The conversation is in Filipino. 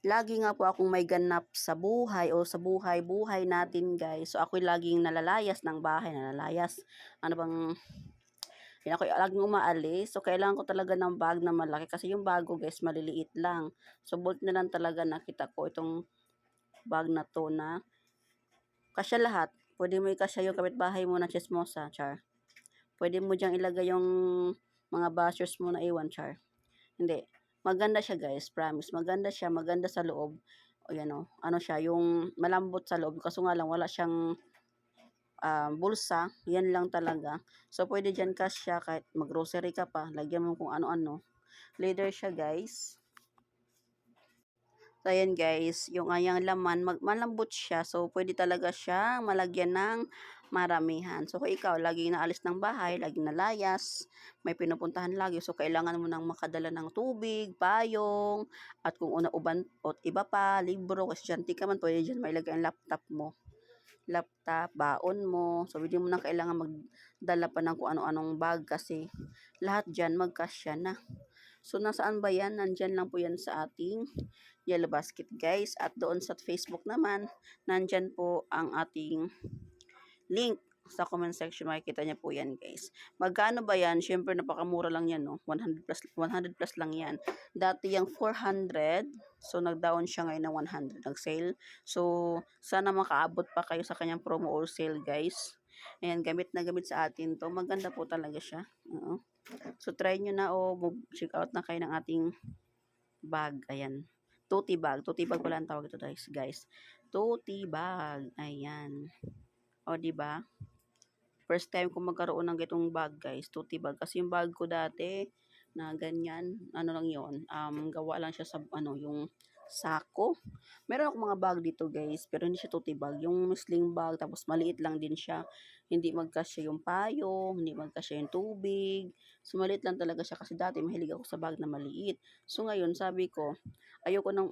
Lagi nga po akong may ganap sa buhay o sa buhay-buhay natin guys. So ako'y laging nalalayas ng bahay, nalalayas. Ano bang, yun ako laging umaalis. So kailangan ko talaga ng bag na malaki kasi yung bago guys maliliit lang. So bolt na lang talaga nakita ko itong bag na to na kasya lahat. Pwede mo ikasya yung kapitbahay mo na chismosa, char. Pwede mo diyang ilagay yung mga bashers mo na iwan, char. Hindi. Maganda siya guys, promise. Maganda siya, maganda sa loob. O yan o, ano siya, yung malambot sa loob. Kaso nga lang, wala siyang bulsa. Yan lang talaga. So, pwede dyan kasya kahit mag-grocery ka pa. Lagyan mo kung ano-ano. Leather siya guys. So, ayan guys, yung ayang laman, malambot siya. So, pwede talaga siya malagyan ng maramihan. So, kung ikaw, laging naalis ng bahay, laging nalayas, may pinupuntahan lagi. So, kailangan mo nang makadala ng tubig, payong, at kung uban, o iba pa, libro, estudyante ka man, pwede dyan mailagay ang laptop mo. Laptop, baon mo. So, hindi mo na kailangan magdala pa ng kung ano-anong bag kasi lahat dyan magkasya na. So, nasaan ba yan? Nandyan lang po yan sa ating yellow basket, guys. At doon sa Facebook naman, nandyan po ang ating link sa comment section. Makikita niya po yan, guys. Magkano ba yan? Siyempre, napakamura lang yan, no? 100 plus lang yan. Dati yung 400. So, nag-down siya ngayon ng 100. Nag-sale. So, sana makaabot pa kayo sa kanyang promo or sale, guys. Ayan, gamit na gamit sa atin to. Maganda po talaga siya. So, try nyo na o check out na kayo ng ating bag. Ayan. Tote bag. Tote bag pala ang tawag ito, guys. Tote bag. Ayan. O, diba? First time ko magkaroon ng itong bag, guys. Tote bag. Kasi yung bag ko dati, na ganyan, ano lang yon gawa lang siya sa, yung sako. Meron akong mga bag dito, guys, pero hindi siya tote bag. Yung sling bag, tapos maliit lang din siya. Hindi magkasya yung payong, hindi magkasya yung tubig. So, maliit lang talaga siya kasi dati mahilig ako sa bag na maliit. So, ngayon, sabi ko, ayoko nang